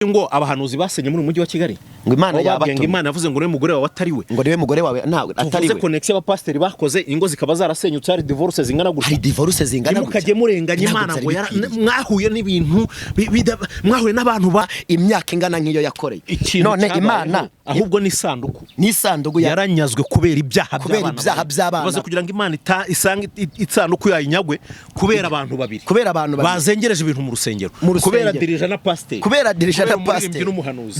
Ingo abahanuzi basenye muri umujyi wa Kigali ngo Imana yabatumye Imana yavuze ngo mugore wawe atari we ngo mugore wawe ntabwo atari we connection y'abapasteri bakoze ingo zikaba zarasenyutse ari divorce zingana gutya hari divorce zingana gutya mukaje murenganya Imana ngo mwahuye n'ibintu mwahuye n'abantu ba imyaka ingana nk'iyo yakoreye none Imana ahubwo ni sanduku yaranyazwe kubera ibyaha by'abana baze kugira ngo Imana isange itsanduku yayinyagwe kubera abantu babiri bazengereje ibintu mu rusengero kubera dirija na pasteur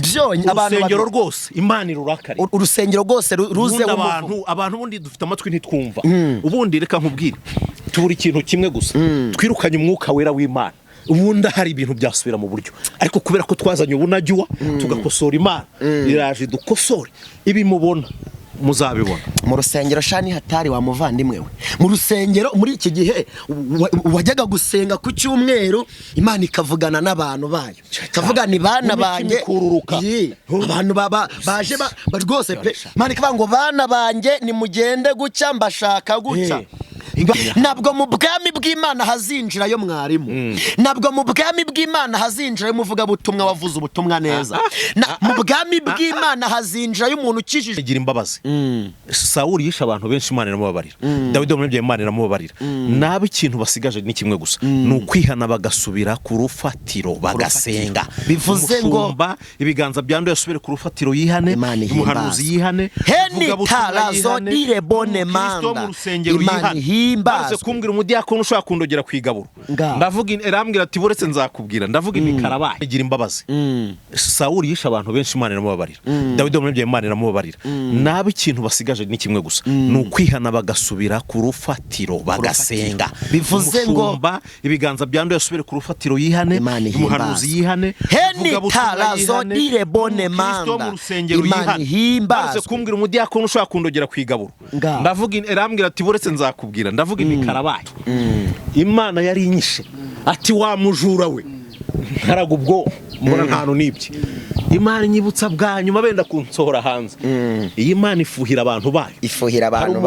byonye urusengero rwose Imana irurakare urusengero rwose ruze abantu bundi dufite amatwi ntitwumva ubundi reka nkubwire tubura ikintu kimwe gusa twirukanye umwuka wera w'Imana ubundi hari ibintu byasubira mu buryo ariko kubera ko twazanye ubunajywa tugakosora Imana iraje dukosore ibi mubona muzabibona mu rusengero shani hatari wa muvandimwe we mu rusengero muri iki gihe wajyaga gusenga ku cyumweru Imana ikavugana n'abantu bayo kavuga ni bana banjye abantu baje rwose pe Imana ikavuga ngo bana banjye ni mugende gucya mbashaka gucya nabwo mu bwami bw'Imana hazinjirayo mwarimu nabwo mu bwami bw'Imana hazinjirayo muvuga butumwa wavuze ubutumwa neza mu bwami bw'Imana hazinjirayo umuntu ukijije gira imbabazi Sawuli yisha abantu benshi Imana iramubabarira Dawidi umubyeyi Imana iramubabarira nabe ikintu basigaje ni kimwe gusa ni ukwihana bagasubira ku rufatiro bagasenga bivuze ngo ibiganza byanduye asubire ku rufatiro yihane umuhanuzi yihane vuga butumwa yihane mu rusengero yihane baze kumbwira umudiyakoni ushaka kundogera kwigaburo ndavuga erambwira ati buretse nzakubwira ndavuga ni karabaye gira imbabazi Sawuli yisha abantu benshi Imana iramubabarira Dawidi umubyeyi Imana iramubabarira nabe ikintu basigaje ni kimwe gusa ni ukwihana bagasubira ku rufatiro bagasenga bivuze ngo ibiganza byanduye asubire ku rufatiro yihane umuhanuzi yihane vuga butumwa yihane mu rusengero yihane baze kumbwira umudiyakoni ushaka kundogera kwigaburo ndavuga erambwira ati buretse nzakubwira ndavuga ni karabaye Imana yari inyishe ati wa mujura we nkaraga ubwo mbona ntantu nibye Imana inyibutsa bwa nyuma benda kunsohora hanze iyi Imana ifuhira abantu bayo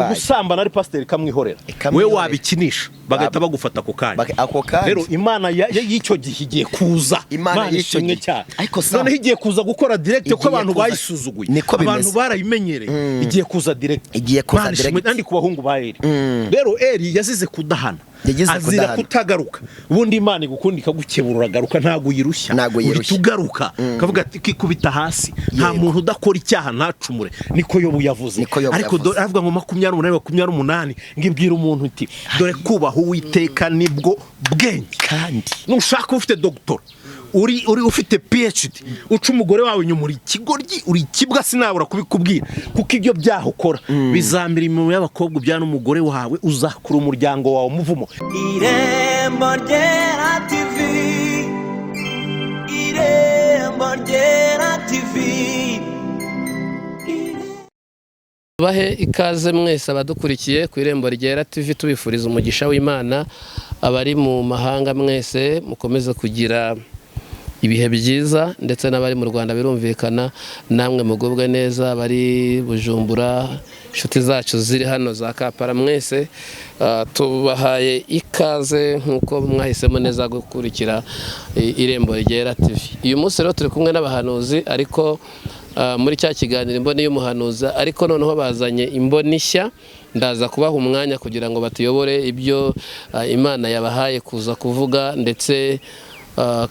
gusambana ari pasteur kamwihorera we wabikinisha bagahita bagufata ako kanya rero Imana y'icyo gihe igiye kuza Imana ishimwe cyane none igiye kuza gukora direct ko abantu bayisuzuguye abantu barayimenyereye igiye kuza direct kandi ku bahungu ba Eli rero Eli yazize kudahana azira kutagaruka ubundi Imana igukundika gukeburura garuka ntago yirushya ugaruka kavuga ati kikubita hasi nta muntu udakora icyaha ntacumure niko Yobu yavuze ariko avuga ngo 28 ngibwira umuntu iti dore kubaho Uwiteka nibwo bwenge kandi nushaka ufite doctor uri ufite PhD uca umugore wawe nyumuri kigoryi uri kibwa sinabura kubikubwira kuko ibyo byaho ukora bizambira imwe y'abakobwa byana umugore wawe uzakura umuryango wawe muvumo Irembo ryera TV Irembo ryera TV bahe ikaze mwese abadukurikiye ku Irembo ryera TV tubifuriza umugisha w'Imana abari mu mahanga mwese mukomeze kugira ibihe byiza ndetse n'abari mu Rwanda birumvikana namwe mugubwe neza bari Bujumbura inshuti zacu ziri hano za Kapara mwese tubahaye ikaze nkuko mwahisemo neza gukurikira Irembo ryera TV uyu munsi rero turi kumwe n'abahanuzi ariko muri cya kiganiro imboni y'umuhanuzi ariko noneho bazanye imboni nshya ndaza kubaha umwanya kugira ngo batuyobore ibyo Imana yabahaye kuza kuvuga ndetse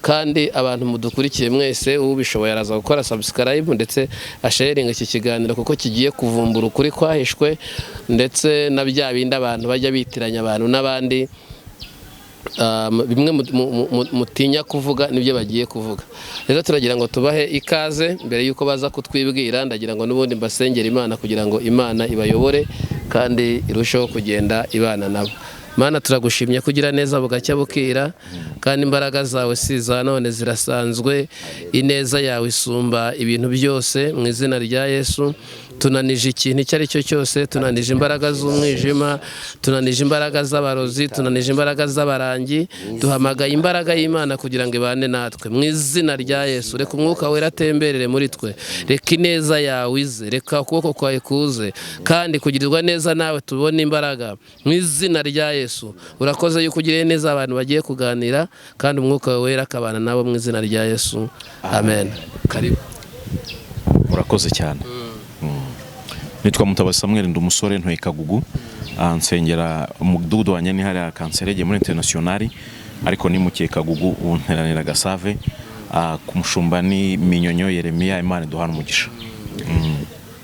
kandi abantu mudukurikiye mwese ubishoboye araza gukora subscribe ndetse asharinga iki kiganiro kuko kigiye kuvumbura ukuri kwahishwe ndetse na bya bindi abantu bajya bitiranya abantu n'abandi bimwe mutinya kuvuga nibyo bagiye kuvuga rero turagira ngo tubahe ikaze mbere yuko baza kutwibwira ndagira ngo nubundi mbasengera Imana kugira ngo Imana ibayobore kandi irusheho kugenda ibana nabo Mana turagushimye kugira neza bugacya bukira kandi imbaraga zawe siza none zirasanzwe ineza yawe isumba ibintu byose mu izina rya Yesu tunanije ikintu icyo ari cyo cyose, tunanije imbaraga z'umwijima, tunanije imbaraga z'abarozi, tunanije imbaraga z'abarangi, duhamagaye imbaraga y'Imana kugira ngo ibane natwe mu izina rya Yesu. Reka umwuka wera atemberere muri twe, reka ineza yawe ize, reka ukuboko kwawe kuze, kandi kugirirwa neza nawe tubone imbaraga mu izina rya Yesu. Urakoze yuko ugiriye neza abantu bagiye kuganira, kandi umwuka wera akabana nabo mu izina rya Yesu. Amen. Karibu. Murakoze cyane. Nitwa Mutabazi Samuel, ndi umusore ntuye Kagugu, nsengera umudugudu wa Nyani hariya Kanserege muri internationali, ariko nimukiye Kagugu unteranira Gasave, ku mushumba ni Minyonyo Yeremiya. Imana duhana umugisha.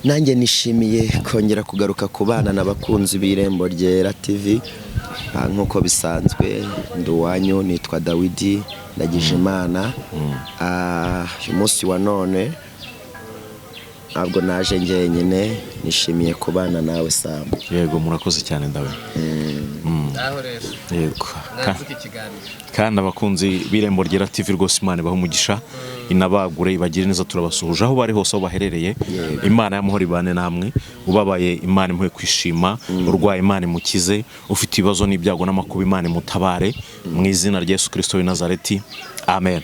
Nanjye nishimiye kongera kugaruka ku bana n'abakunzi b'Irembo Ryera TV. Nkuko bisanzwe ndi uwanyu, nitwa Dawidi Ndagijimana. Uyu munsi wa none ntabwo naje njyenyine, nishimiye kubana nawe Sam. Yego, murakoze cyane ndawe. Yego. Kandi abakunzi b'Irembo Ryera TV rwose Imana ibaha umugisha, inabagure, ibagire neza, turabasuhuje aho bari hose aho baherereye. Imana y'amahoro ibane namwe, ubabaye Imana imuhe kwishima, urwaye Imana imukize, ufite ibibazo n'ibyago n'amakuba Imana imutabare mu izina rya Yesu Kristo w'i Nazareti. Amen.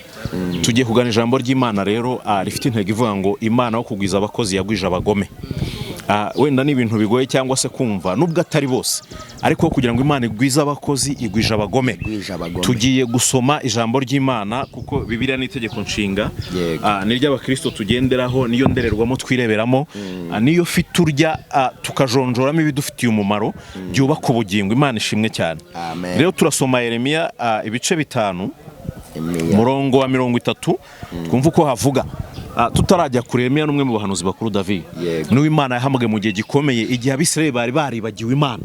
Tugiye kugana ijambo ry'Imana rero rifite intego ivuga ngo Imana wo kugwiza abakozi yagwije abagome. Wenda ni ibintu bigoye cyangwa se kumva nubwo atari bose, ariko kugira ngo Imana igwize abakozi igwije abagome. Tugiye gusoma ijambo ry'Imana kuko Bibiliya ni itegeko nshinga, ni ry'abakristo tugenderaho, niyo ndererwamo twireberamo, niyo fiturya tukajonjoramo ibidufitiye umumaro byubaka ubugingo. Imana ishimwe cyane. Rero turasoma Yeremiya ibice 5 murongo wa 30, twumva uko havuga. Tutarajya kure, Yeremiya n'umwe mu bahanuzi bakuru David, niwe Imana yahamagaye mu gihe gikomeye, igihe Abisirayeli bari baribagiwe Imana,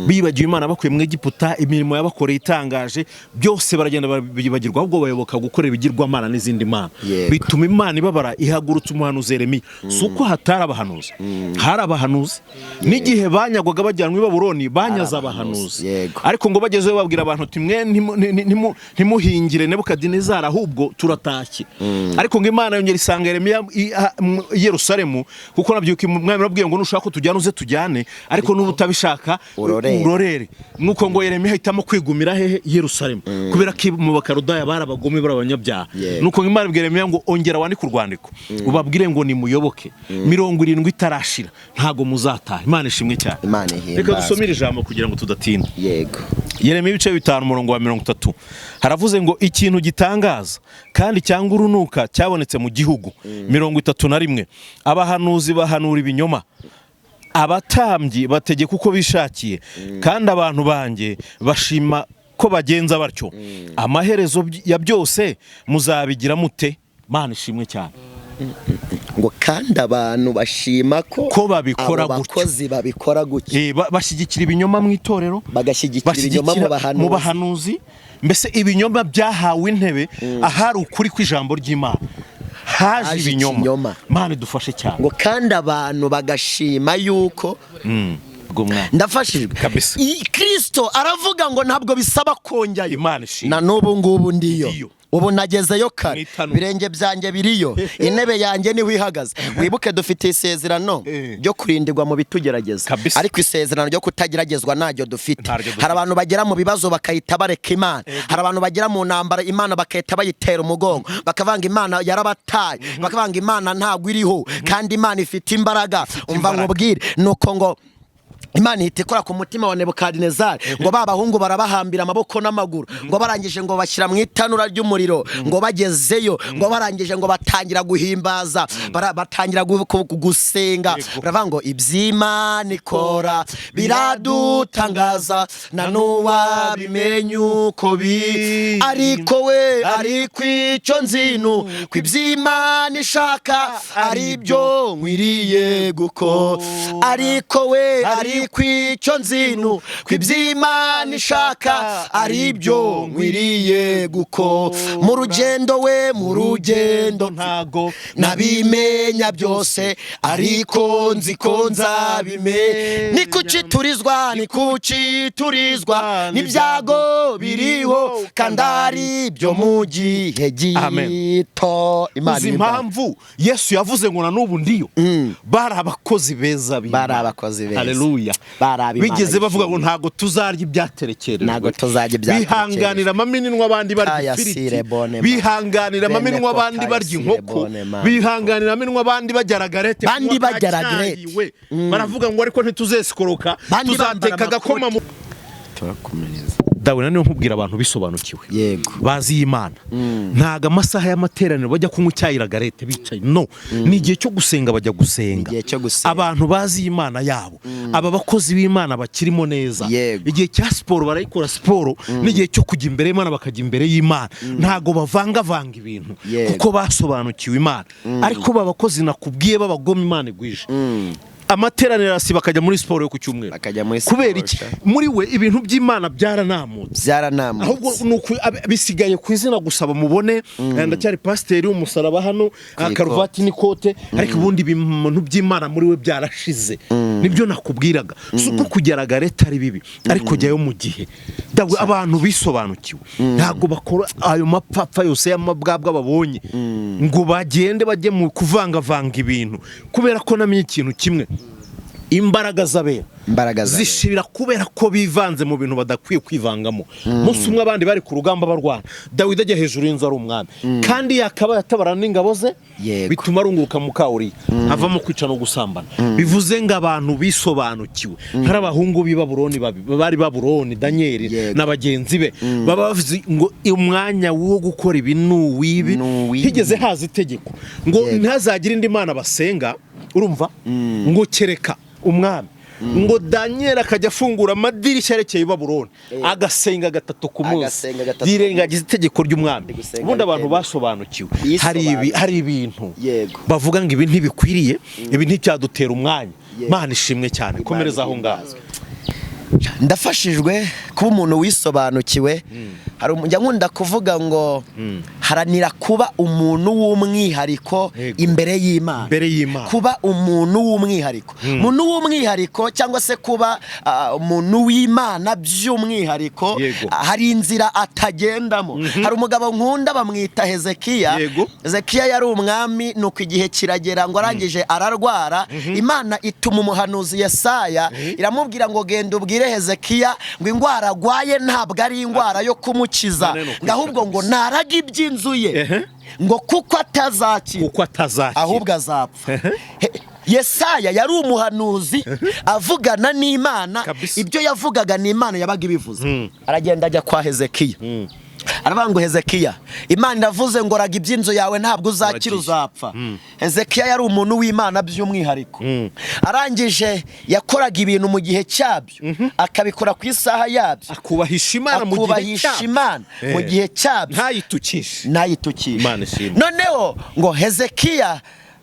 bibagiwe Imana bakuye mu Egiputa, imirimo yabakoreye itangaje byose baragenda babigirwa, ahubwo bayoboka gukorera ibigirwamana n'izindi mana. Bituma Imana ibabara, ihagurutsa umuhanuzi Yeremiya. Suko hatari abahanuzi, hari abahanuzi. N'igihe banyagwaga bajyanwa i Babuloni banyaza abahanuzi, ariko ngo bagezeyo babwira abantu ati mwe ntimuhingire Nebukadinezari, ahubwo turatashye. Ariko ngo Imana yongera isanga Yerusalemu, kuko nabyuka umwami arabwiye ngo nushaka ko tujyana uze tujyane, ariko n'ubutabishaka urorere. Nuko ngo Yeremiya ahitamo kwigumira hehe? Yerusalemu, kubera ko mu Bakaludaya barabagome barabanyabyaha. Nuko Imana ibwira Yeremiya ngo ongera wandike urwandiko, ubabwire ngo nimuyoboke 70 itarashira ntago muzataha. Imana ishimwe cyane. Reka dusomere ijambo kugira ngo tudatinda. Yego. Yeremiya ibice 5 murongo wa 30 haravuze ngo ikintu gitangaza kandi cyangwa urunuka cyabonetse mu gihugu. 31 abahanuzi bahanura ibinyoma, abatambyi bategeka uko bishakiye, kandi abantu banjye bashima ko bagenza batyo. Amaherezo ya byose muzabigira mute? Imana ishimwe cyane. Ngo kandi abantu bashima ko babikora gutyo, abakozi babikora gutyo, bashyigikira ibinyoma mu itorero, bagashyigikira ibinyoma mu bahanuzi. Mbese ibinyoma byahawe intebe ahari ukuri kw'ijambo ry'Imana, haje ibinyoma. Imana idufashe cyane. Ngo kandi abantu bagashima yuko ndafashijwe kabisa. Kristo aravuga ngo ntabwo bisaba kongera. Imana ishimwe. Na n'ubu ngubu ndiyo, ubu nagezeyo kare, birenge byanjye biriyo, intebe yanjye niho ihagaze. Wibuke dufite isezerano ryo kurindirwa mu bitugerageza, ariko isezerano ryo kutageragezwa naryo dufite. Hari abantu bagera mu bibazo bakahita bareka Imana, hari abantu bagera mu ntambara Imana bakahita bayitera umugongo, bakavanga Imana yarabataye, bakavanga Imana ntabwo iriho, kandi Imana ifite imbaraga. Umva nkubwire, nuko ngo Imana ihita ikora ku mutima wa Nebukadinezari, ngo babahungu barabahambira amaboko n'amaguru, ngo barangije ngo bashyira mu itanura ry'umuriro, ngo bagezeyo, ngo barangije ngo batangira guhimbaza, batangira gusenga, baravuga ngo iby'Imana ikora biradutangaza, na n'uwa bimenye uko biri, ariko we ariko icyo nzinu ko iby'Imana ishaka ari byo nkwiriye gukora, ariko we ariko icyo nzinu kw'iby'Imana ishaka ari byo nkwiriye guko mu rugendo mu rugendo ntago nabimenya byose ariko nzi ko nzabimenya ni kuki turizwa n'ibyago biriho kandi ari byo mu gihe gito. uzi impamvu Yesu yavuze ngo na n'ubu ndiyo bari abakozi beza haleluya bigeze bavuga ngo ntago tuzarya ibyaterekerejwe bihanganira amaminwa abandi barya ifiriti bihanganira amaminwa abandi barya inkoko bihanganira amaminwa abandi bajyaragarete baravuga ngo ariko ntituzesikoroka tuzateka agakoma mu turakomereza Dawe niyo nkubwira abantu bisobanukiwe yego bazi Imana ntaga amasaha y'amateraniro bajya kunywa icyayiragarete bicaye no ni igihe cyo gusenga bajya gusenga abantu bazi Imana yabo aba bakozi b'Imana bakirimo neza igihe cya siporo barayikora siporo n'igihe cyo kujya imbere y'Imana bakajya imbere y'Imana ntago bavanga ibintu kuko basobanukiwe Imana ariko babakozi nakubwiye babagoma Imana igwije amateraniro asi bakajya muri siporo yo ku cyumweru kubera iki muri we ibintu by'Imana byaranamutse ahubwo nuko bisigaye ku izina gusaba mubone ndacyari pasiteri umusaraba hano karuvati n'ikote ariko ubundi ibintu by'Imana muri we byarashize nibyo nakubwiraga suko kugeragareta ari bibi ariko jyayo mu gihe Dawe abantu bisobanukiwe ntago bakora ayo mapfapfa yose y'amabwabwa babonye ngo bagende bajye mu kuvanga ibintu kubera ko namenye ikintu kimwe imbaraga zabera zishirira kubera ko bivanze mu bintu badakwiye kwivangamo musi umwe abandi bari ku rugamba barwana Dawidi ajya hejuru y'inzu ari umwami kandi yakaba yatabarana n'ingabo ze bituma arunguruka mu kawuri ava mu kwica no gusambana bivuze ngo abantu bisobanukiwe hari abahungu b'i Babuloni bari Babuloni Daniel n'abagenzi be baba bavuze ngo umwanya wo gukora ibintu wibi higeze haza itegeko ngo ntazagire indi mana basenga urumva ngo kereka umwami ngo Daniel akajya afungura amadirishya arekeye Babuloni agasenga gatatu ku munsi yirengagiza itegeko ry'umwami ubundi abantu basobanukiwe hari ibintu bavuga ngo ibi ntibikwiriye ibi nticyadutera umwanya Mana ishimwe cyane komereza aho ngazo ndafashijwe kuba umuntu wisobanukiwe hari umujya nkunda kuvuga ngo haranira kuba umuntu w'umwihariko imbere y'Imana kuba umuntu w'umwihariko cyangwa se kuba umuntu w'Imana by'umwihariko hari inzira atagendamo hari umugabo nkunda bamwita Hezekiya yari umwami nuko igihe kiragera ngo arangije ararwara Imana ituma umuhanuzi Yesaya iramubwira ngo genda ubwire Hezekiya ngo ingwara agwaye ntabwo ari ingwara yo kumukiza ahubwo ngo naraga iby'inzu ye ngo kuko atazakira ahubwo azapfa Yesaya yari umuhanuzi avugana n'Imana ibyo yavugaga n'Imana yabaga ibivuze aragenda ajya kwa Hezekiya arabango Hezekiya Imana iravuze ngo raga iby'inzu yawe ntabwo uzakira uzapfa Hezekiya yari umuntu w'Imana by'umwihariko arangije yakoraga ibintu mu gihe cyabyo akabikora ku isaha yabyo akubahisha Imana mu gihe cyabyo ntayitukishe noneho ngo Hezekiya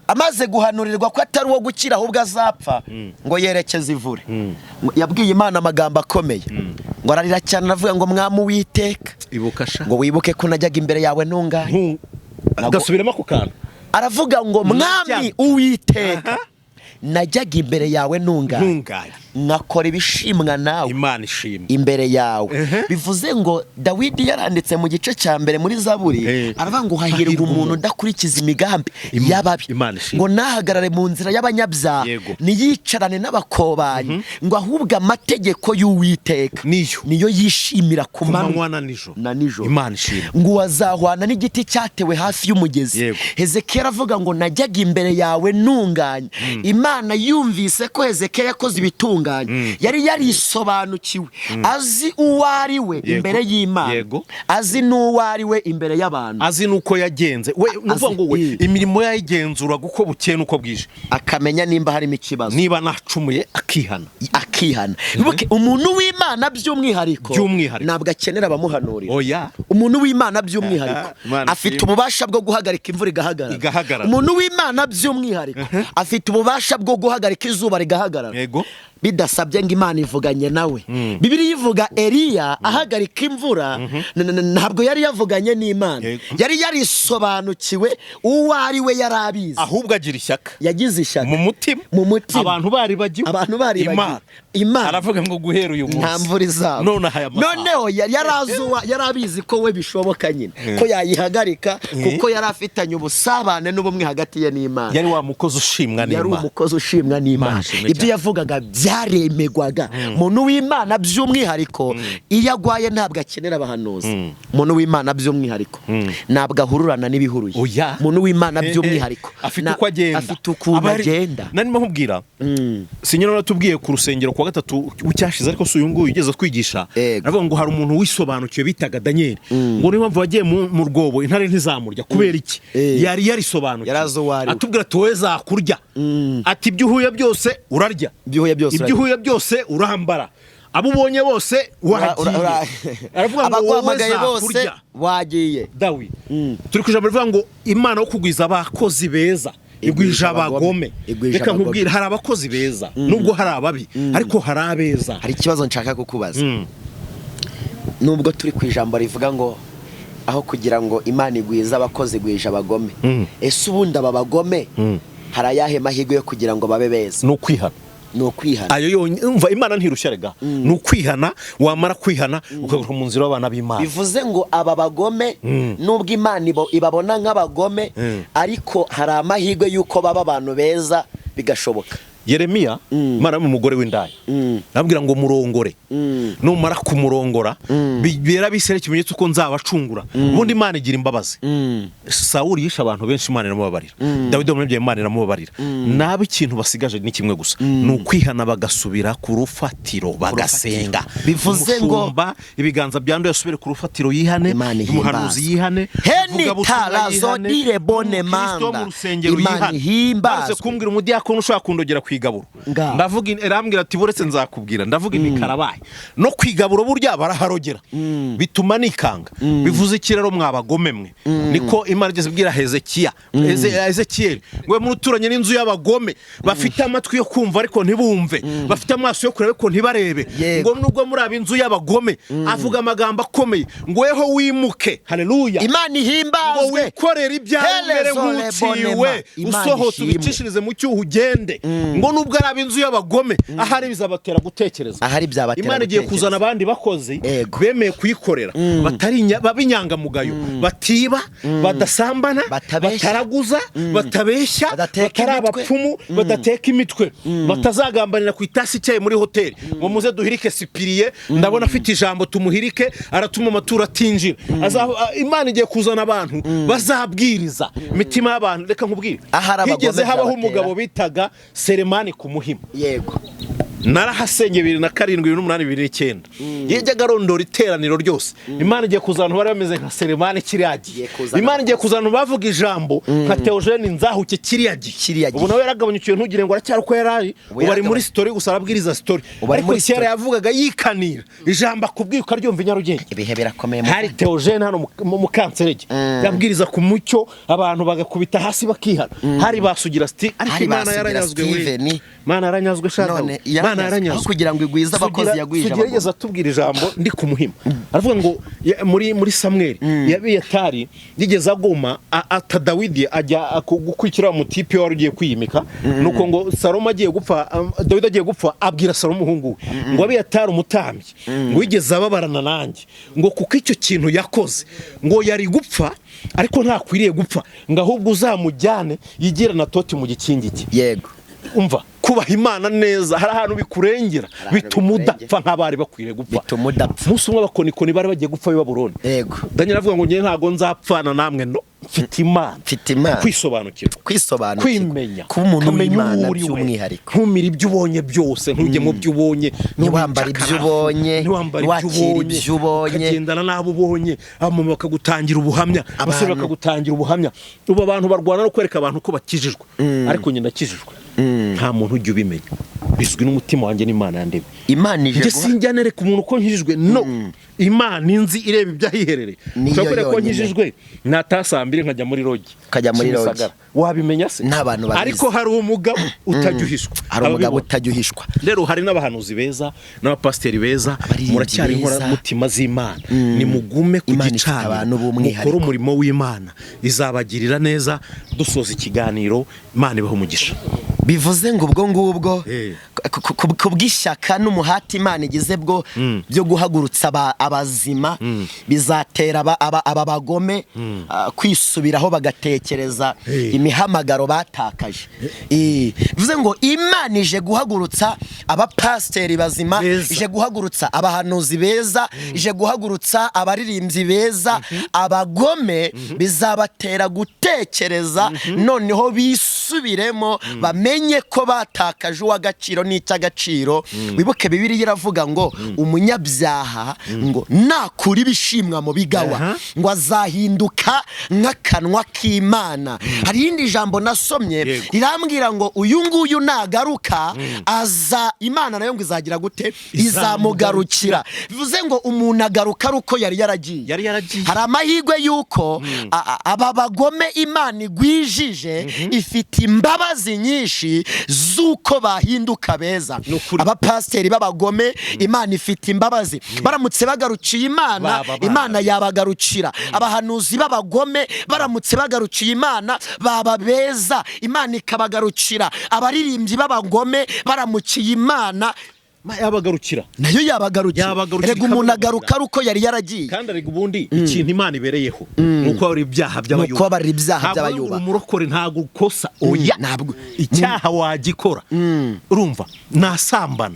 amaze guhanurirwa ko atari uwo gukira ahubwo azapfa ngo yerekeze ivure yabwiye Imana amagambo akomeye ngo ararira cyane avuga ngo mwami Uwiteka ngo wibuke ko najyaga imbere yawe ntunganye agasubiramo ako kantu aravuga ngo mwami Uwiteka najyaga imbere yawe ntunganye nkakora ibishimwa nawe Imana ishimwe imbere yawe bivuze ngo Dawidi yaranditse mu gice cya mbere muri Zaburi aravuga ngo hahirwa umuntu udakurikiza imigambi y'ababi ngo nahagarare mu nzira y'abanyabyaha niyicarane n'abakobanyi ngo ahubwo amategeko y'Uwiteka niyo yishimira ku manywa na nijoro Imana ishimwe ngo wazahwana n'igiti cyatewe hafi y'umugezi Hezekiya aravuga ngo najyaga imbere yawe ntunganye Imana yumvise ko Hezekiya yakoze ibitunganye yari yarisobanukiwe azi uwo ari we imbere y'Imana azi n'uwo ari we imbere y'abantu azi nuko yagenze we nuvuga ngo we imirimo yayigenzura guko bukeye nuko bwije akamenya nimba harimo ikibazo niba nacumuye akihana umuntu w'Imana by'umwihariko ntabwo akenera abamuhanurira umuntu w'Imana by'umwihariko afite ububasha bwo guhagarika imvura igahagarara umuntu w'Imana by'umwihariko afite ububasha bwo guhagarika izuba rigahagarara bidasabye ngo Imana ivuganye nawe. Bibiliya ivuga Eliya ahagarika imvura ntabwo yari yavuganye n'Imana, yari yarisobanukiwe uwo ari we yarabizi, ahubwo agira ishyaka, yagize ishyaka mu mutima abantu bari bagiye Imana aravuga ngo guhera uyu munsi nta mvura izaba. Noneho yarabizi ko we bishoboka nyine ko yayihagarika kuko yari afitanye ubusabane n'ubumwe hagati ye n'Imana. Yari wa mukozi ushimwa n'Imana, yari umukozi ushimwa n'Imana. Ibyo yavugaga byaremegwaga. Umuntu w'Imana by'umwihariko iyo agwaye ntabwo akenera abahanuzi. Umuntu w'Imana by'umwihariko ntabwo ahururana n'ibihuruye. Umuntu w'Imana by'umwihariko afite uko agenda, afite ukuntu agenda. Nanimo nkubwira sinyino natubwiye ku rusengero kwa gatatu ucyashize, ariko si uyu nguyu ugeze kwigisha, aravuga ngo hari umuntu wisobanukiwe bitaga Daniel, ngo niyo mpamvu wagiye mu rwobo intare ntizamurya. Kubera iki? Yari yarisobanukiwe, atubwira ati wowe zakurya, ati ibyo uhuye byose urarya, ibyo uhuye byose urambara, abo ubonye bose wagiye. Aravuga ngo abaguhamagaye bose wagiye. Dawi turi kujambo rivuga ngo Imana yo kugwiza abakozi beza igwija abagome. Reka nkubwira, hari abakozi beza nubwo hari ababi, ariko hari abeza. Hari ikibazo nshaka kukubaza. Nubwo turi ku ijambo rivuga ngo aho kugira ngo Imana igwiza abakozi igwija abagome, ese ubundi aba bagome hari ayahe mahirwe yo kugira ngo babe beza? No kwihana. Ayo umva Imana ntirushya rega. No kwihana, wamara kwihana ukagaruka mu nzira y'abana b'Imana. Bivuze ngo aba bagome nubwo Imana ibabona nk'abagome, ariko hari amahirwe yuko baba abantu beza bigashoboka. Yeremiya mara mu mugore w'indaya nabwira ngo murongore, numara kumurongora bibera bisere kimenyetso ko nzabacungura. Ubundi Imana igira imbabazi. Sawuli yisha abantu benshi, Imana iramubabarira. Dawidi umubyeyi, Imana iramubabarira. Nabe ikintu basigaje ni kimwe gusa, nukwihana bagasubira ku rufatiro bagasenga. Bivuze ngo ibiganza byanduye asubire ku rufatiro yihane, umuhanuzi yihane, tarazo dire bone manda. Imana ihimbaze kumbwira umudiyakoni ushaka kundogera kwigaburo. Ndavuga erambwira ati buretse nzakubwira, ndavuga ni karabaye no kwigaburo burya baraharogera, bituma nikanga. Bivuze ikiraro mwabagome mwe, niko Imana igeze bwira Ezekiel ngo muruturanye n'inzu y'abagome, bafite amatwi yo kumva ariko ntibumve, bafite amaso yo kureba ariko ntibarebe. Ngo nubwo muri ab'inzu y'abagome avuga amagambo akomeye ngo weho wimuke. Haleluya. Imana ihimbazwe. Ngo wikorera ibyawe nk'uciwe, usohotse ubicishirize mu cyuho ugende. Ngo nubwo ari ab'inzu y'abagome ahari bizabatera gutekereza. Imana igiye kuzana abandi bakozi bemeye kuyikorera, batari babinyangamugayo, batiba, badasambana, bataraguza, batabeshya, batari abapfumu, badateka imitwe, batazagambanira ku itasi cyaye muri hoteli ngo muze duhirike Sipiriye, ndabona afite ijambo tumuhirike, aratuma amaturo atinjira. Imana igiye kuzana abantu bazabwiriza imitima y'abantu. Reka nkubwire, higeze habaho umugabo bitaga Selemani ku Muhima. Yego. Narahasenye 2007 2008 2009 yajyaga arondora iteraniro ryose. Imana igiye kuzana bari bameze nka Selemani kiriyagiye. Imana igiye kuzana bavuga ijambo nka Theogene Nzahuke kiriyagiye. Ubu nawe yaragabanyukiye ntugire ngo aracyari uko yari, ubari muri story gusa arabwiriza story, ariko cyera yavugaga yikanira ijambo akubwiye ukaryumva Nyarugenge. Ibihe birakomeye. Hari Theogene hano mu Kanserege yabwiriza ku mucyo, abantu bagakubita hasi bakihana. Hari basugira sti, ariko Imana yaranyazwe we. Imana yaranyazwe shaka. Aho kugira ngo igwiza abakozi yagwije abagome. Sugerageza tubwira ijambo ndi ku Muhima. Aravuga ngo muri Samuel Abiyatari yigeze agoma ata Dawidi ajya gukwikira umutipe wari ugiye kwiyimika. Nuko ngo Salomo agiye gupfa, Dawidi agiye gupfa, abwira Salomo umuhungu ngo Abiyatari umutambyi ngo yigeze ababarana nanjye ngo kuko icyo kintu yakoze ngo yari gupfa ariko ntakwiriye gupfa, ngo ahubwo uzamujyane yigira na toti mu gikingi cye. Yego. Umva kubaha Imana neza hari ahantu bikurengera, bituma udapfa nk'abari bakwiriye gupfa. Musi umwe abakonikoni bari bagiye gupfa i Babuloni. Yego. Daniel avuga ngo ngiye ntago nzapfana namwe no. Mfite Imana. Kwisobanukirwa. Kwimenya. Kuba umuntu w'Imana by'umwihariko. Ntumira ibyo ubonye byose, ntujye mu byo ubonye, ntiwambara ibyo ubonye, wakira ibyo ubonye, kagendana n'abo ubonye, abamama bakagutangira ubuhamya, abasore bakagutangira ubuhamya. Ubu abantu barwana no kwereka abantu ko bakijijwe, ariko nyine nakijijwe. Nta muntu ujya ubimenya, bizwi n'umutima wanjye n'Imana yandebe. Imana ije sinjya nereka umuntu ko nkijijwe no. Imana inzi ireba ibyahiherereye cyakore ko nkijijwe natasambire nkajya muri rogi wabimenya se n'abantu babizi ariko hari umugabo utajyuhishwa rero hari n'abahanuzi beza n'abapasteri beza muracyari inkora mutima z'Imana ni mugume ku gicana mukora umurimo w'Imana izabagirira neza dusoza ikiganiro Imana ibaho umugisha bivuze ngo ubwo ngubwo kubw'ishyaka n'umuhati Imana igize bwo byo guhagurutsa abazima bizatera aba bagome kwisubiraho bagatekereza imihamagaro batakaje bivuze ngo Imana ije guhagurutsa abapasteri bazima ije guhagurutsa abahanuzi beza ije guhagurutsa abaririmbyi beza abagome bizabatera gutekereza noneho bisubiremo bamenye ko batakaje uw'agaciro n'icy'agaciro wibuke Bibiliya iravuga ngo umunyabyaha ngo nakura ibishimwa mu bigawa ngo azahinduka nk'akanwa k'Imana hari irindi jambo nasomye rirambwira ngo uyu nguyu nagaruka aza Imana nayo ngo izagira gute izamugarukira bivuze ngo umuntu agaruka uko yari yaragiye hari amahirwe yuko aba bagome Imana igwijije ifite imbabazi nyinshi zuko bahinduka beza abapasteri b'abagome Imana ifite imbabazi baramutse bagarukiye Imana yabagarukira abahanuzi b'abagome baramutse bagarukiye Imana baba beza Imana ikabagarukira abaririmbyi b'abagome baramukiye Imana yabagarukira nayo yabagarukira rega umuntu agaruka uko yari yaragiye kandi arega ubundi ikintu Imana ibereyeho nuko ari ibyaha by'abayuba umurokore ntago ukosa oya ntabwo icyaha wagikora urumva nasambana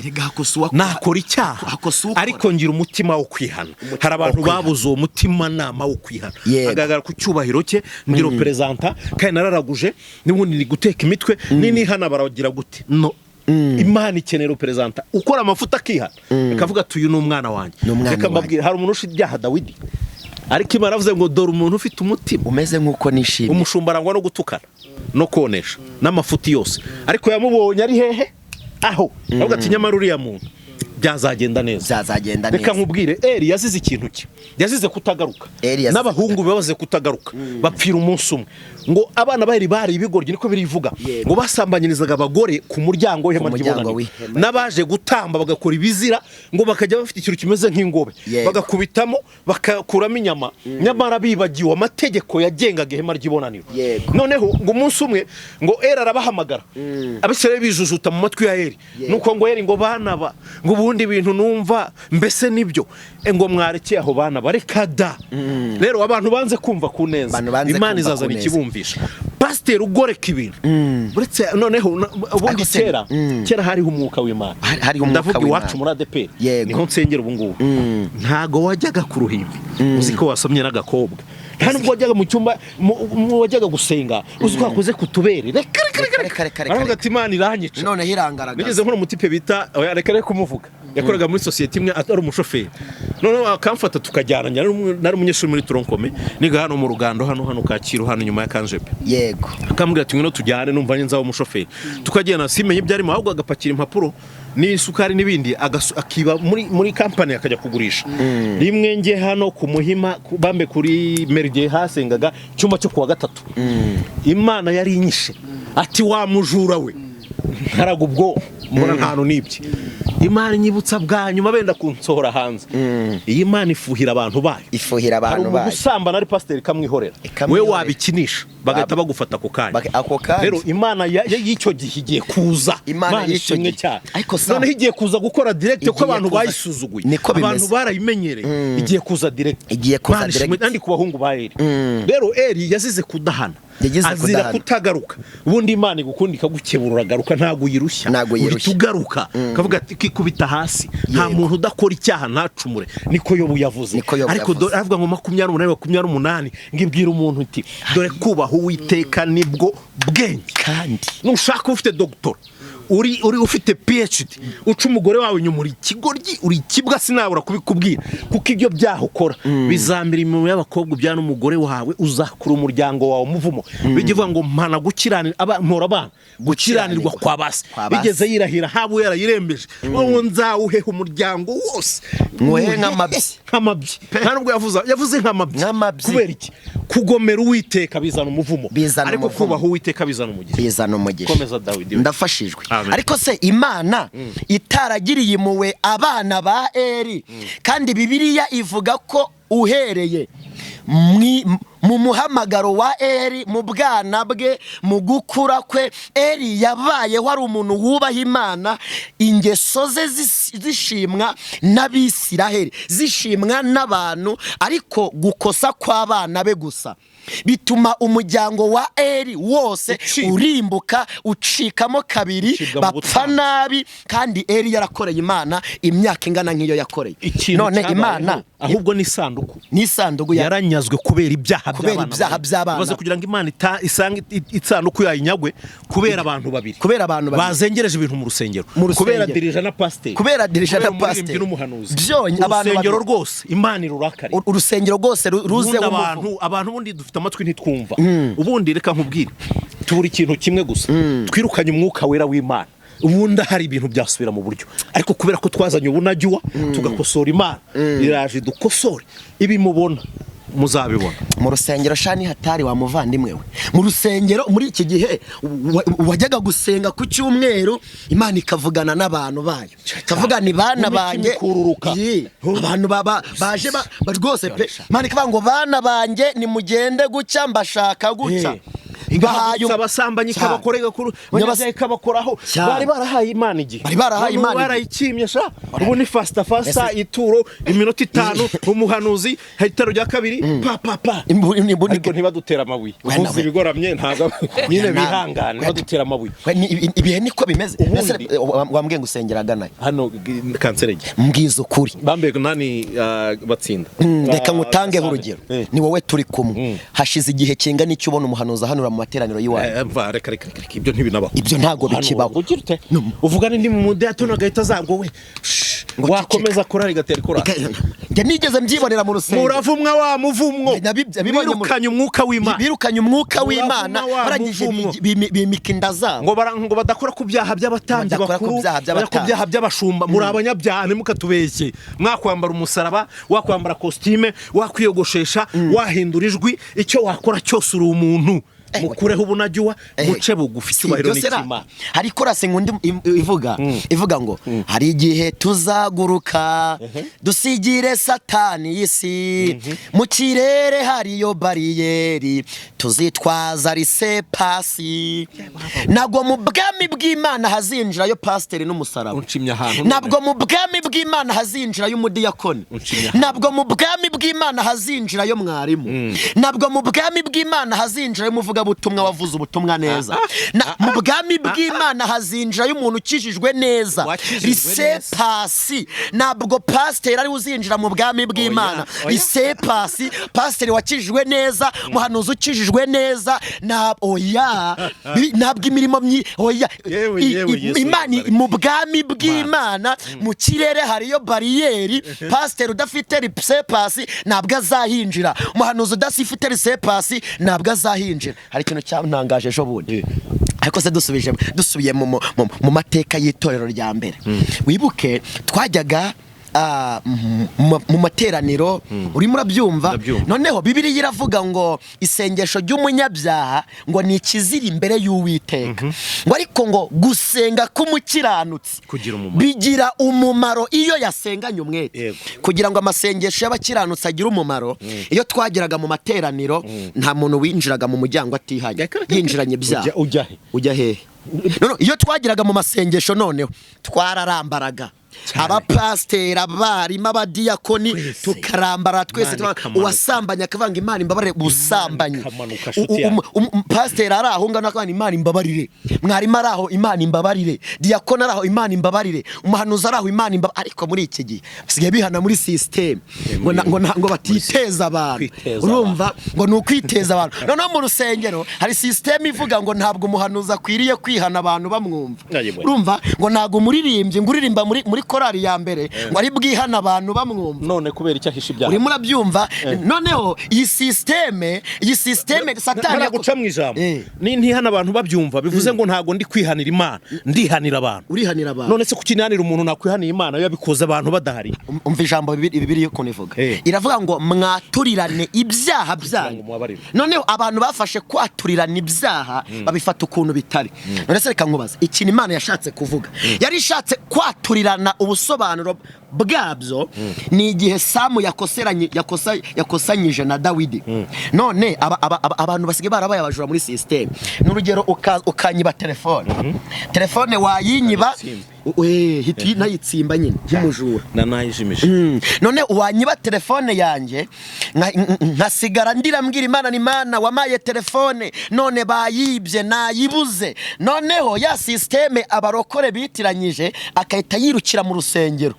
nakora icyaha ariko ngira umutima wo kwihana hari abantu babuze uwo mutima nama wo kwihana agagara ku cyubahiro cye ngira representa kandi nararaguje n'ubundi ni guteka imitwe n'inihana baragira gute no Imana ikenera representa ukora amafuta akihana akavuga tuyu n'umwana wanjye reka mbabwira hari umuntu ushibyaha Dawidi ariko Imana avuze ngo dore umuntu ufite umutima umeze nkuko nishimye umushumba arangwa no gutukana no konesha n'amafuti yose ariko yamubonye ari hehe aho avuga ati nyamara uriya muntu byazagenda neza reka nkubwire Eli yazize ikintu cye yazize kutagaruka n'abahungu babaze kutagaruka bapfira umunsi umwe ngo abana bari ibigoryi niko birivuga ngo basambanyirizaga abagore ku muryango w'ihema ry'ibonaniro n'abaje gutamba bagakora ibizira ngo bakajya bafite ikintu kimeze nk'ingobe bagakubitamo bakakuramo inyama nyamara bibagiwe amategeko yagengaga ihema ry'ibonaniro noneho ngo umunsi umwe ngo Eli arabahamagara abisirayeli bijujuta mu matwi ya Eli nuko ngo Eli ngo banaba ngo ubundi bintu numva mbese nibyo ngo mwarekeye aho bana barekada rero abantu banze kumva kuneza Imana izazana ikibumvisha pasteur ugoreka ibintu buretse noneho ubundi kera hariho umwuka w'Imana ndavuga iwacu muri ADP niho nsengera ubu ngubu ntago wajyaga ku ruhimbi uziko wasomye n'agakobwa kandi ubwo wajyaga mu cyumba wajyaga gusenga uziko wakoze kutubere reka aravuga ati Imana iranyica none hirangaraga nigeze nkora umutipe bita reka kumuvuga yakoraga muri societe imwe ari umushoferi none akamfata tukajyana nari umunyeshuri muri Tronkome niga hano mu Rugando hano Kacyiru hano nyuma ya Kanjepe yego akambwira ati ngino tujyane numva nzaho umushoferi tukagenda simenye byarimo ahubwo agapakira impapuro n'isukari n'ibindi akiba muri company akajya kugurisha rimwe nge hano ku Muhima bambe kuri Meride hasengaga cyumba cyo kuwa gatatu Imana yari inyishe ati wa mujura we haraga ubwo mbona ntantu nibye Imana inyibutsa bwa nyuma benda kunsohora hanze iyi Imana ifuhira abantu bayo gusambana ari pasteur kamwihorera we wabikinisha bagahita bagufata ako kanya rero Imana y'icyo gihe igiye kuza Imana y'icyo gihe cyane none igiye kuza gukora direct ko abantu bayisuzuguye abantu barayimenyereye igiye kuza direct kandi ku bahungu ba Eli rero Eli yazize kudahana azira kutagaruka ubundi Imana igukundika gukeburura garuka ntago yirushya tugaruka kavuga ati kikubita hasi nta muntu udakora icyaha ntacumure niko Yobu yavuze ariko avuga ngo 28 ngibwira umuntu iti dore kubaho Uwiteka nibwo bwenge kandi nushaka ufite doctor uri ufite PhD uca umugore wawe nyuma uri ikigoryi uri ikibwa sinabura kubikubwira kuko ibyo byaho ukora bizambira imirimo y'abakobwa bya n'umugore wawe uzakura umuryango wawe umuvumo bigivuga ngo mpana gukiranira mpora abana gukiranirwa kwa base bigeze yirahira habo yarayirembeje ngo nzawuhe umuryango wose mwohe nk'amabyi nta nubwo yavuze nk'amabyi kubera iki kugomera Uwiteka bizana umuvumo ariko kubaho Uwiteka bizana umugisha komeza Dawidi ndafashijwe ariko se Imana itaragiriye impuhwe abana ba Eli kandi Bibiliya ivuga ko uhereye mu muhamagaro wa Eli mu bwana bwe mu gukura kwe Eli yabayeho ari umuntu wubaha Imana ingeso ze zishimwa n'Abisiraheli zishimwa n'abantu ariko gukosa kw'abana be gusa bituma umuryango wa Eli wose urimbuka ucikamo kabiri bapfa nabi kandi Eli yarakoreye Imana imyaka ingana nk'iyo yakoreye none Imana ahubwo n'isanduku yaranyazwe kubera ibyaha by'abana baze kugira ngo Imana isange isanduku yayinyagwe kubera abantu babiri bazengereje ibintu mu rusengero kubera dirija na pasteur byonye urusengero rwose Imana irurakare urusengero rwose ruze abantu bundi dufite amatwi ntitwumva ubundi reka nkubwire tubura ikintu kimwe gusa twirukanye umwuka wera w'Imana ubundi hari ibintu byasubira mu buryo ariko kubera ko twazanye ubunajywa tugakosora Imana iraje dukosore ibi mubona muzabibona mu rusengero shani hatari wa muvandimwe we mu rusengero muri iki gihe wajyaga gusenga ku cyumweru Imana ikavugana n'abantu bayo kavuga ni bana banjye abantu baje rwose pe Imana ikavuga ngo bana banjye nimugende gucya mbashaka gucya bahaye abasambanyi kabakorega kuru banyazaye kabakoraho bari barahaye Imana igihe barayikimye sha ubu ni fasta ituro iminota 5 umuhanuzi hitero rya kabiri pa ariko ntibadutera amabuye uvuze ibigoramye ntago nyine bihangane badutera amabuye ibihe niko bimeze wambwiye ngusengeraga nayo hano kanserege mbwiza ukuri bambego nani batsinda reka ngutangeho urugero ni wowe turi kumwe hashize igihe kingana icyo ubona umuhanuzi hano materaniro yiwawe reka ibyo ntibinabaho ibyo ntago bikibaho uvuga n'indi mu mude atono gahita zago we wakomeza korari gatera korari njye nigeze mbyibonera mu rusengero muravumwa wa muvumwo birukanye umwuka w'Imana barangije bimikinda za ngo badakora ku byaha by'abatambyi bakuru ku byaha by'abashumba muri abanyabyaha mukatubeshye mwakwambara umusaraba wakwambara costume wakwiyogoshesha wahindura ijwi icyo wakora cyose uri umuntu mukureho ubunajywa muce bugufi cyubahiro n'ikima hari korase ngundi ivuga ngo hari igihe tuzaguruka dusigire satani y'isi mu kirere hariyo bariyeri tuzitwaza rise pasi nabwo mu bwami bw'Imana hazinjirayo pasiteri n'umusaraba nabwo mu bwami bw'Imana hazinjirayo umudiyakoni nabwo mu bwami bw'Imana hazinjirayo mwarimu nabwo mu bwami bw'Imana hazinjirayo muvuga butumwa wavuze ubutumwa neza mu bwami bw'Imana hazinjirayo umuntu ukijijwe neza rise pasi nabwo pasiteri ari uzinjira mu bwami bw'Imana rise pasi pasiteri wakijijwe neza muhanuzi ukijijwe neza nabwo imirimo Imana mu bwami bw'Imana mu kirere hariyo bariyeri pasiteri udafite rise pasi nabwo azahinjira muhanuzi udafite rise pasi nabwo azahinjira hari ikintu cyantangaje ejo bundi ariko se dusubiye mu mateka y'itorero rya mbere wibuke twajyaga mu materaniro urimo urabyumva noneho Bibiliya iravuga ngo isengesho ry'umunyabyaha ngo ni ikizira imbere y'Uwiteka ngo ariko ngo gusenga k'umukiranutsi bigira umumaro iyo yasenganye umwete kugira ngo amasengesho y'abakiranutsi agire umumaro iyo twageraga mu materaniro nta muntu winjiraga mu muryango atihanye yinjiranye ibyaha ujya hehe iyo twageraga mu masengesho noneho twararambaraga abapasiteri, abarimu, abadiyakoni, tukarambara twese uwasambanya akavanga Imana imbabarire busambanyi, pasiteri ari aho ngana akavanga Imana imbabarire, mwarimu ari aho Imana imbabarire, diyakoni ari aho Imana imbabarire, umuhanuzi ari aho Imana imbabarire. Ariko muri iki gihe basigaye bihana muri system ngo batiteza abantu, urumva ngo ni ukwiteza abantu. Noneho mu rusengero hari system ivuga ngo ntabwo umuhanuzi akwiriye kwihana abantu bamwumva, urumva ngo ntabwo umuririmbyi ngo uririmba muri korari ya mbere ngo ari bwihana abantu bamwumva. None kubera icyo ahisha ibyaha urimo urabyumva. Noneho iyi systeme Satani guca mu ijambo ni ntihana abantu babyumva, bivuze ngo ntabwo ndi kwihanira Imana, ndihanira abantu. Urihanira abantu. None se kukinanira umuntu nakwihanira Imana yabikoze abantu badahari? Umva ijambo Bibiliya ukuntu ivuga, iravuga ngo mwaturirane ibyaha byanyu. Noneho abantu bafashe kwaturirana ibyaha babifata ukuntu bitari. None se reka nkubaza ikintu Imana yashatse kuvuga, yari ishatse kwaturirana ubusobanuro bwabyo ni igihe Samu yakosanyije na Dawidi. None abantu basigaye barabaye abajura muri system. N'urugero ukanyiba telefone wayinyiba hiti nayitsimba nyine y'umujura nanayijimije. None wanyiba telefone yanjye nkasigara mbwira Imana, ni Imana wamaye telefone none bayibye nayibuze. Noneho ya systeme abarokore bitiranyije akahita yirukira mu rusengero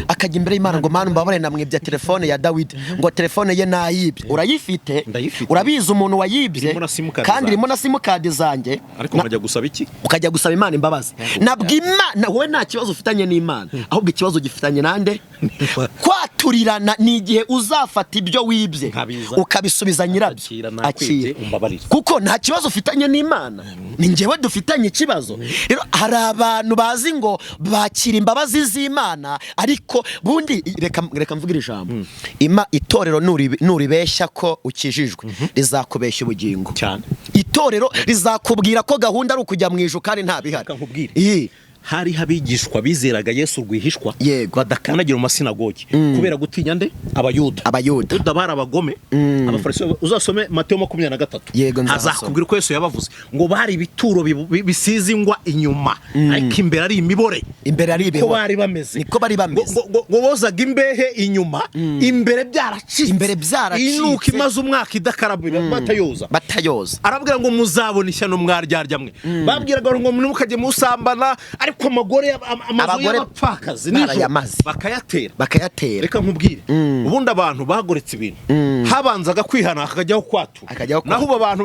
akajya imbere y'Imana ngo Mana mbabare namwibye telefone ya Dawidi, ngo telefone ye nayibye. Urayifite, urabizi umuntu wayibye kandi irimo na simukadi zanjye, ariko nkajya gusaba iki? Ukajya gusaba Imana imbabazi. Nabwo Imana wowe nta kibazo ufitanye n'Imana, ahubwo ikibazo gifitanye nande? Kwaturirana ni igihe uzafata ibyo wibye ukabisubiza nyirabyo, akira, kuko nta kibazo ufitanye n'Imana, ni njyewe dufitanye ikibazo. Rero hari abantu bazi ngo bakira imbabazi z'Imana, ariko bundi reka mvugira ijambo, itorero nuribeshya ko ukijijwe rizakubeshya ubugingo cyane. Itorero rizakubwira ko gahunda ari ukujya mu ijuru kandi nta bihari. Hari habigishwa bizeraga Yesu rwihishwa badakanagira mu masinagogi kubera gutinya nde? Abayuda bari abagome. Abafarisayo uzasome Mateo 23 azakubwira ko Yesu yabavuze ngo bari ibituro bisize ingwa inyuma, ariko imbere ari imibore. Ko bari bameze ngo bozaga imbehe inyuma, imbere byaracitse, inuka imaze umwaka idakarabira batayoza. Arabwira ngo muzabona ishyano mwaryaryamwe. Babwiraga ngo mukajye musambana, ariko amagore amazu y'abapfakazi bakayatera. Reka nkubwire, ubundi abantu bagoretse ibintu habanzaga kwihana akajyaho kwatura. Naho ubu abantu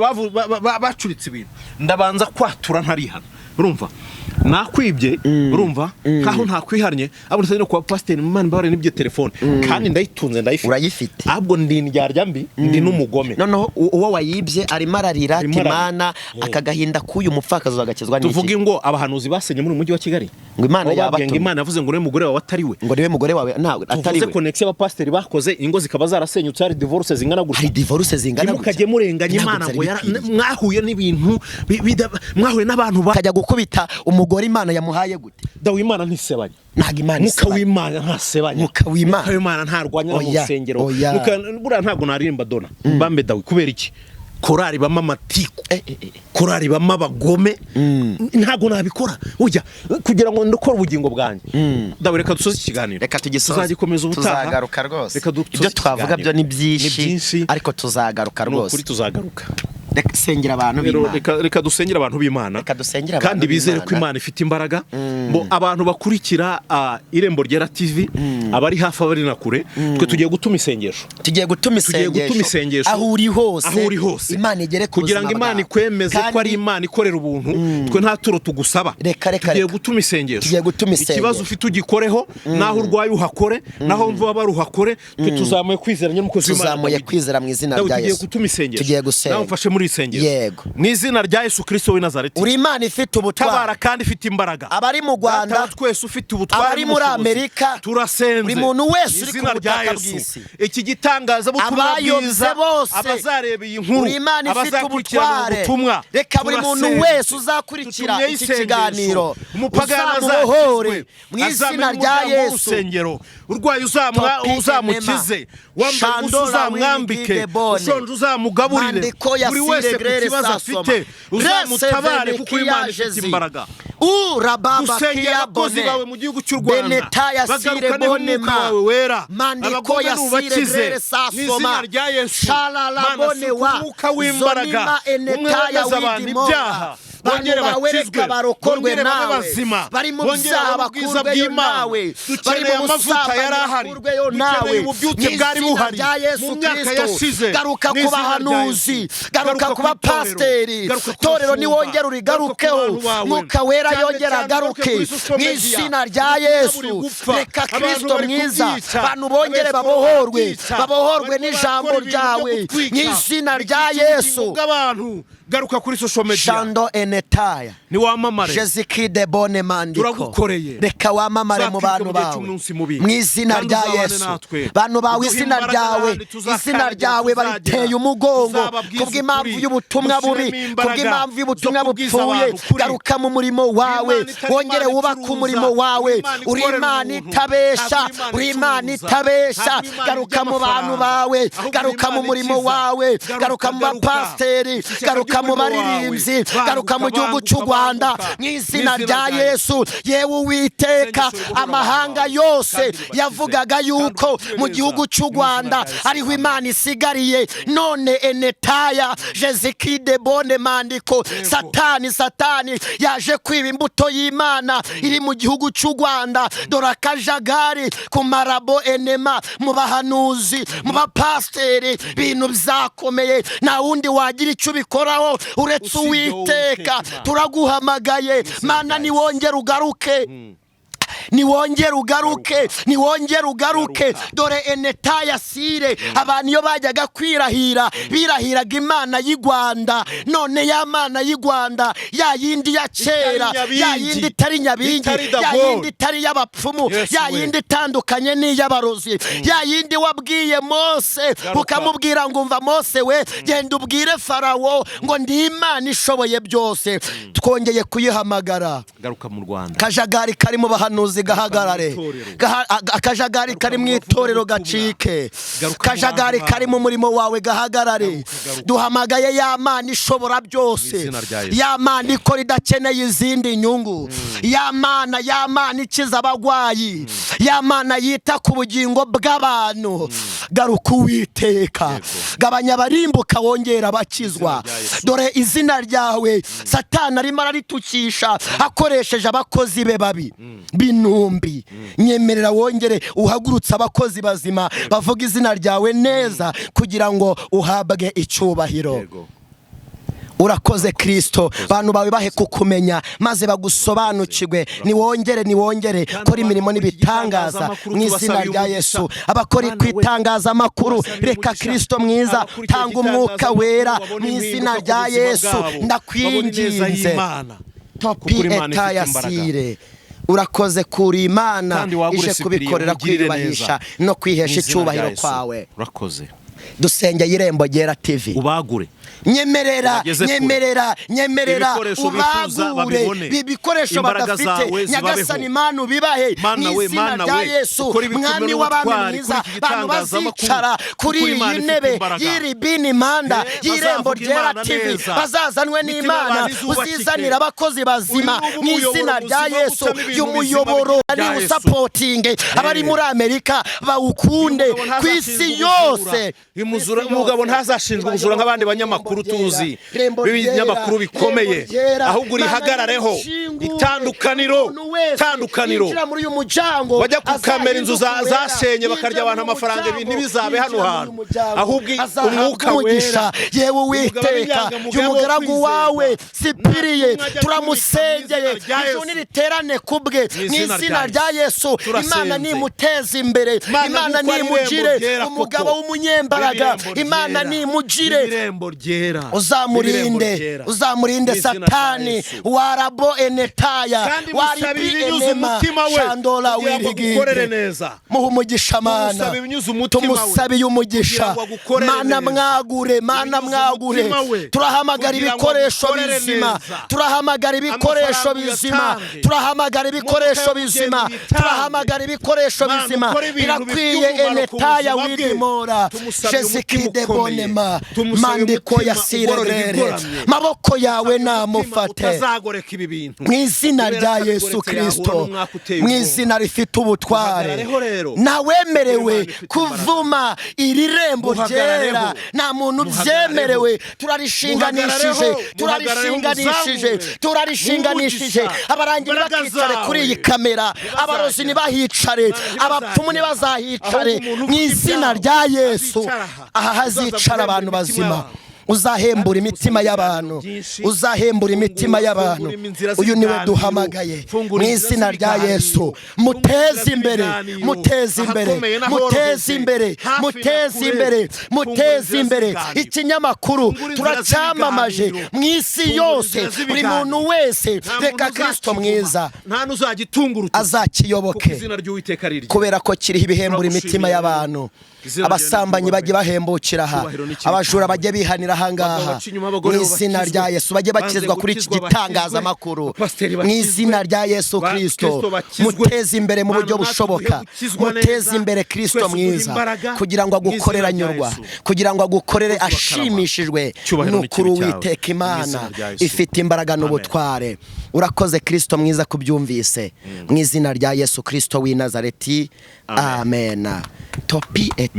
bacuritse ibintu ndabanza kwatura ntarihana. Urumva nakwibye, urumva kaho ntakwiharanye, abo nsanye no kwa pasteur Imana mbare n'ibyo telefone kandi ndayitunze ndayifite. Urayifite, ahubwo ndi ndyarya mbi, ndi n'umugome. Noneho uwo wayibye ari mararira Imana akagahinda kuyu mupfakazi bagakizwa n'iki? Tuvuge ngo abahanuzi basenye muri umujyi wa Kigali ngo Imana yabatumye, Imana yavuze ngo niwe mugore wawe atari we, ngo niwe mugore wawe ntabwo atari we. Tuvuze connection y'abapasiteri bakoze ingo zikaba zarasenyutse, ari divorce zingana gutya. Hari divorce zingana gutya. Mukajye murenganya Imana ngo mwahuye n'ibintu mwahuye n'abantu bakajya gukubita umugore Imana yamuhaye gute? Dawe Imana ntisebanya. Ntago Imana muka w'Imana ntasebanya. Muka w'Imana ntarwanya mu Musengero. Bura ntago narimba dona bambe Dawe kubera iki? Korari bama matiko, korari bama bagome, ntago nabikora ujya kugira ngo ndokora ubugingo bwanjye. Dawe reka dusoze ikiganiro, reka tugisoze, tuzagikomeza ubutaha, tuzagaruka rwose. Ibyo twavuga byo ni byinshi, ariko tuzagaruka rwose. Kuri tuzagaruka. Reka sengera abantu b'Imana, reka dusengera abantu b'Imana, kandi bizere ko Imana ifite imbaraga. Bo abantu bakurikira Irembo Ryera TV, abari hafi abari na kure, twe tugiye gutuma isengesho, aho uri hose Imana igere kugira ngo Imana ikwemeze ko ari Imana ikorera ubuntu. Twe nta turo tugusaba, tugiye gutuma isengesho. Ikibazo ufite ugikoreho, naho urwaye uhakore, naho mvuba baruhakore. Twe tuzamuye kwizera nyumukozi w'Imana, tuzamuye kwizera mu izina rya Yesu. Tugiye gutuma isengesho, tugiye gusenga. Nawe mfashe muri isengero mu izina rya Yesu Kristo w'i Nazareti. Uri Imana ifite ubutwari, tabara kandi ifite imbaraga. Abari mu Rwanda twese ufite ubutwari, abari muri Amerika turasenze. Buri muntu wese uri ku butaka bw'isi, iki gitangaza butumwa bwiza, abazareba iyi nkuru, abazakurikiranira ubutumwa, reka buri muntu wese uzakurikira iki kiganiro uzamubohore mu izina rya Yesu. Urwaye uzamukize, wambaye uzamwambike, ushonje uzamugaburire, buri wese ku kibazo afite uzamutabare, kuko Imana ifite imbaraga. dusengera abakozi bawe mu gihugu cy'u Rwanda bagarukane umwuka wawe wera abagome nubakize n'izina rya Yesu Mana suka umwuka w'imbaraga umwemeza abantu ibyaha bongere bakizwe bongere babe bazima bongere babe ubwiza bw'Imana dukeneye amavuta yari ahari dukeneye ububyutse bwari buhari mu myaka yashize garuka ku bahanuzi garuka ku bapasteri torero niwongera urigarukeho mwuka wera yongera agaruke mu izina rya Yesu reka Kristo mwiza bantu bongere babohorwe n'ijambo ryawe mu izina rya Yesu garuka kuri social media Shando enetaya ni wamamare Jezikide bone mandiko turagukoreye reka wamamare mu bantu bawe mu izina rya Yesu bantu bawe izina ryawe bariteye umugongo kubw'impamvu y'ubutumwa bubi kubw'impamvu y'ubutumwa bupfuye garuka mu murimo wawe wongere wubaka umurimo wawe uri Imana itabesha garuka mu bantu bawe garuka mu murimo wawe garuka mu bapasteri garuka mu baririmbyi garuka mu gihugu cy'u Rwanda mu izina rya Yesu yewe Uwiteka amahanga yose yavugaga yuko mu gihugu cy'u Rwanda ariho Imana isigariye none enetaya Jezikide bone mandiko satani yaje kwiba imbuto y'Imana iri mu gihugu cy'u Rwanda dore akajagari ku marabo enema mu bahanuzi mu bapasteri bintu byakomeye nta wundi wagira icyo ubikoraho uretse Uwiteka turaguhamagaye Mana niwongere ugaruke dore enetaya sire abantu iyo bajyaga birahiraga Imana y'u Rwanda none ya Mana y'u Rwanda ya yindi ya kera ya yindi itari nyabingi ya yindi itari y'abapfumu ya yindi itandukanye n'iy'abarozi ya yindi wabwiye Mose ukamubwira ngo umva Mose we genda ubwire Farawo ngo ndi Imana ishoboye byose twongeye kuyihamagara garuka mu Rwanda kajagari kari mu bahanuzi gahagarare akajagari kari mu itorero gacike kajagari kari mu murimo wawe gahagarare duhamagaye ya Mana ishobora byose ya Mana ikora idakeneye izindi nyungu ya Mana ikiza abagwayi ya Mana yita ku bugingo bw'abantu garuka Uwiteka gabanya barimbuka wongera bakizwa dore izina ryawe Satani arimo araritukisha akoresheje abakozi be babi binumbi nyemerera wongere uhagurutse abakozi bazima bavuga izina ryawe neza kugira ngo uhabwe icyubahiro urakoze Kristo bantu bawe bahe kukumenya maze bagusobanukirwe niwongere kora imirimo n'ibitangaza mu izina rya Yesu abakora kwitangaza amakuru reka Kristo mwiza tanga umwuka wera mu izina rya Yesu ndakwinginze topi etaya sire urakoze kuri Imana ije kubikorera kwiyubahisha no kwihesha icyubahiro kwawe urakoze dusenge Irembo Ryera TV ubagure nyemerera ubagure bibikoresho badafite nyagasani Imana ubibahe n'izina rya Yesu mwami w'abami mwiza bantu bazicara kuri iyi ntebe y'iribini manda y'Irembo Ryera TV bazazanwe n'Imana uzizanira abakozi bazima n'izina rya Yesu y'umuyoboro ni supporting abari muri Amerika bawukunde ku isi yose umugabo ntazashinjwa ubujura nk'abandi banyamakuru tuzi b'ibinyamakuru bikomeye ahubwo urihagarareho itandukaniro bajya kukamera inzu zashenye bakarya abantu amafaranga ibintu bizabe hano hantu ahubwo umwuka wera yewe Uwiteka y'umugaragu wawe Sipiriye turamusengeye ijuni riterane kubwe n'izina rya Yesu Imana nimuteza imbere Imana nimugire umugabo w'umunyembaraga Imana nimugire Irembo Ryera uzamurinde Satani warabo enetaya waribi enema shandola wirigire muhe umugisha Mana tumusabiye umugisha Mana mwagure turahamagara ibikoresho bizima turahamagara ibikoresho bizima birakwiye enetaya wirimora Jezikide bonema mandiko maboko ya siregrere maboko yawe namufate utazagoreka ibi bintu mu izina rya Yesu Kristo mu izina rifite ubutware nawemerewe kuvuma iri rembo ryera nta muntu byemerewe turarishinganishije abarangira bakicare kuri iyi kamera abarozi ntibahicare abapfumu ntibazahicare mu izina rya Yesu aha hazicara abantu bazima uzahembura imitima y'abantu uzahembura imitima y'abantu uyu niwe duhamagaye mu izina rya Yesu muteze imbere muteze imbere muteze imbere muteze imbere muteze imbere ikinyamakuru turacyamamaje mu isi yose buri muntu wese reka Kristo mwiza nta nuzagitunguruta azakiyoboke kubera ko kiriho ibihembura imitima y'abantu abasambanyi bajye bahembukira aha abajura bajye bihanira ahangaha mu izina rya Yesu bajye bakizwa kuri iki gitangazamakuru mu izina rya Yesu Kristo muteze imbere mu buryo bushoboka muteze imbere Kristo mwiza kugira ngo agukorere anyurwa kugira ngo agukorere ashimishijwe n'ukuri Uwiteka Imana ifite imbaraga n'ubutware urakoze Kristo mwiza kubyumvise mu izina rya Yesu Kristo w'i Nazareti amen topi et